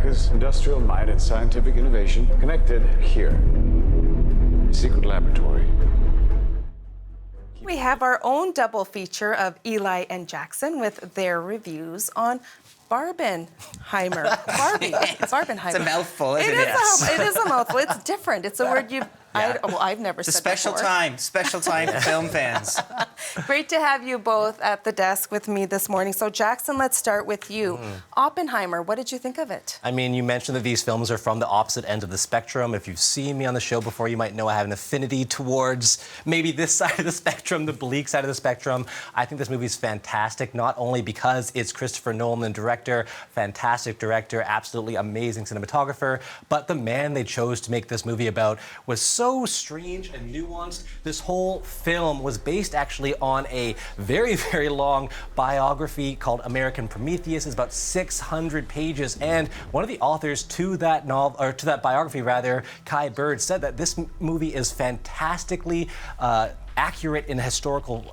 America's industrial might and scientific innovation connected here. A secret laboratory. We have our own double feature of Eli and Jackson with their reviews on Barbenheimer. Barbenheimer. It's a mouthful, isn't it? It is a mouthful. It's different. It's a word I've never it's said a special before. special time for film fans. Great to have you both at the desk with me this morning. So Jackson, let's start with you. Oppenheimer, what did you think of it? I mean, you mentioned that these films are from the opposite end of the spectrum. If you've seen me on the show before, you might know I have an affinity towards maybe this side of the spectrum, the bleak side of the spectrum. I think this movie is fantastic, not only because it's Christopher Nolan, director, fantastic director, absolutely amazing cinematographer, but the man they chose to make this movie about was so strange and nuanced. This whole film was based actually on a very, very long biography called American Prometheus. It's about 600 pages, and one of the authors to that novel, or to that biography rather, Kai Bird, said that this movie is fantastically accurate in a historical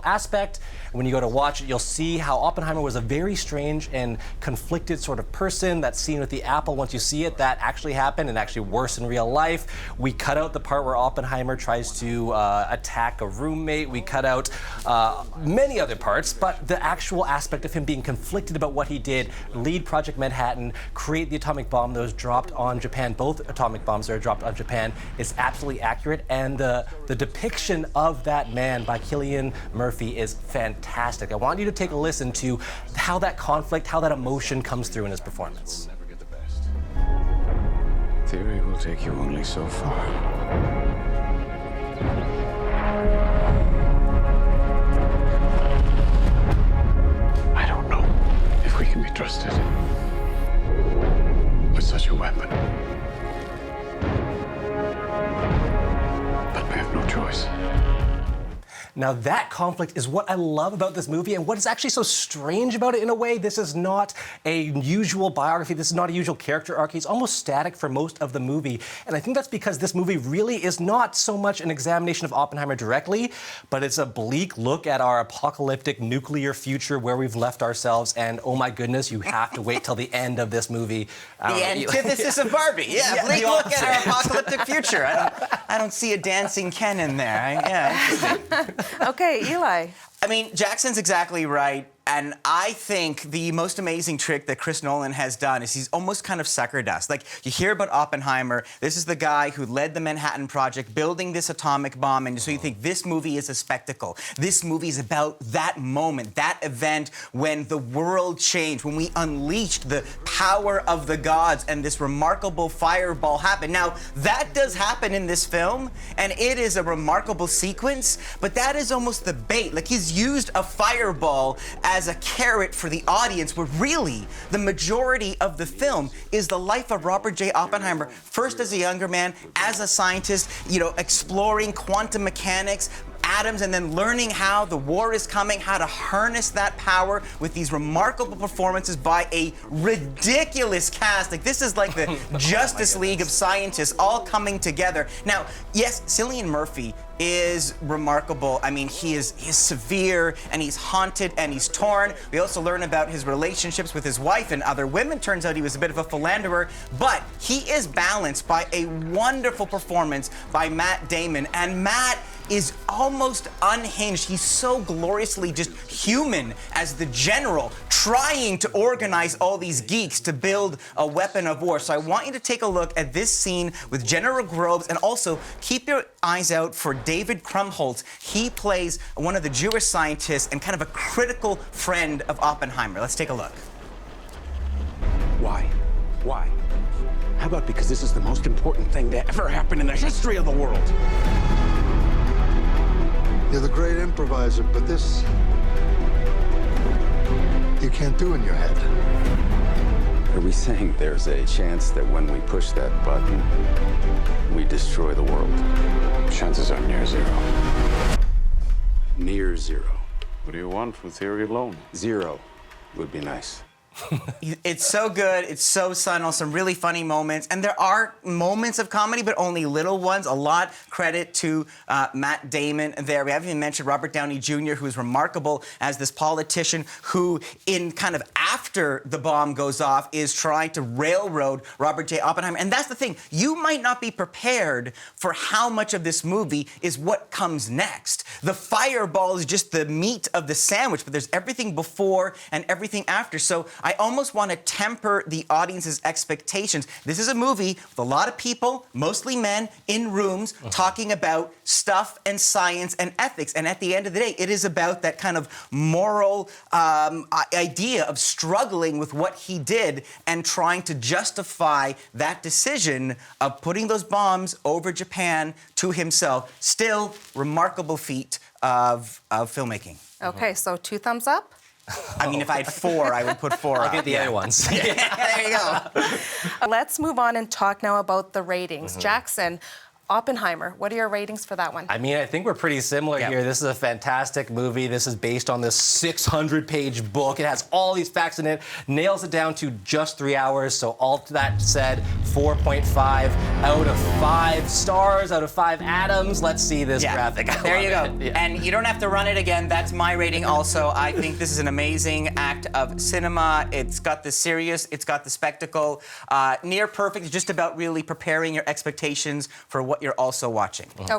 aspect. When you go to watch it, you'll see how Oppenheimer was a very strange and conflicted sort of person. That scene with the apple, once you see it, that actually happened and actually worse in real life. We cut out the part where Oppenheimer tries to attack a roommate. We cut out many other parts, but the actual aspect of him being conflicted about what he did, lead Project Manhattan, create the atomic bomb that was dropped on Japan, both atomic bombs that are dropped on Japan, is absolutely accurate. And the depiction of that man by Cillian Murphy is fantastic. I want you to take a listen to how that conflict, how that emotion comes through in his performance. We'll never get the best. Theory will take you only so far. I don't know if we can be trusted with such a weapon. But we have no choice. Now that conflict is what I love about this movie, and what is actually so strange about it in a way. This is not a usual biography. This is not a usual character arc. It's almost static for most of the movie. And I think that's because this movie really is not so much an examination of Oppenheimer directly, but it's a bleak look at our apocalyptic nuclear future, where we've left ourselves. And oh my goodness, you have to wait till the end of this movie. The antithesis of Barbie. Yeah, bleak look at our apocalyptic future. I don't see a dancing Ken in there. Interesting. Okay, Eli. I mean, Jackson's exactly right. And I think the most amazing trick that Chris Nolan has done is he's almost kind of suckered us. Like, you hear about Oppenheimer. This is the guy who led the Manhattan Project, building this atomic bomb. And so you think this movie is a spectacle. This movie is about that moment, that event when the world changed, when we unleashed the power of the gods and this remarkable fireball happened. Now, that does happen in this film, and it is a remarkable sequence, but that is almost the bait. Like, he's used a fireball as a carrot for the audience, where really the majority of the film is the life of Robert J. Oppenheimer, first as a younger man, as a scientist, exploring quantum mechanics, atoms, and then learning how the war is coming, how to harness that power with these remarkable performances by a ridiculous cast. Like, this is like the Justice League of scientists all coming together. Now, yes, Cillian Murphy is remarkable. I mean, he is severe, and he's haunted, and he's torn. We also learn about his relationships with his wife and other women. Turns out he was a bit of a philanderer, but he is balanced by a wonderful performance by Matt Damon, and Matt is almost unhinged. He's so gloriously just human as the general, trying to organize all these geeks to build a weapon of war. So I want you to take a look at this scene with General Groves, and also keep your eyes out for David Krumholtz. He plays one of the Jewish scientists and kind of a critical friend of Oppenheimer. Let's take a look. Why? Why? How about because this is the most important thing to ever happen in the history of the world? You're the great improviser, but this you can't do in your head. Are we saying there's a chance that when we push that button, we destroy the world? Chances are near zero. Near zero. What do you want for theory alone? Zero would be nice. It's so good. It's so subtle. Some really funny moments. And there are moments of comedy, but only little ones. A lot credit to Matt Damon there. We haven't even mentioned Robert Downey Jr., who is remarkable as this politician who, in kind of after after the bomb goes off is trying to railroad Robert J. Oppenheimer. And that's the thing. You might not be prepared for how much of this movie is what comes next. The fireball is just the meat of the sandwich, but there's everything before and everything after. So I almost want to temper the audience's expectations. This is a movie with a lot of people, mostly men, in rooms talking about stuff and science and ethics. And at the end of the day, it is about that kind of moral idea of struggling with what he did and trying to justify that decision of putting those bombs over Japan to himself. Still, remarkable feat of filmmaking. Okay, so 2 thumbs up. I mean, if I had 4, I would put 4 up. I'll get the other ones. Yeah, there you go. Let's move on and talk now about the ratings. Jackson, Oppenheimer, what are your ratings for that one? I mean, I think we're pretty similar here. This is a fantastic movie. This is based on this 600-page book. It has all these facts in it, nails it down to just 3 hours. So all that said, 4.5 out of 5 stars, out of 5 atoms. Let's see this graphic. There you go. And you don't have to run it again. That's my rating also. I think this is an amazing act of cinema. It's got the serious, it's got the spectacle. Near perfect, it's just about really preparing your expectations for what you're also watching. Okay.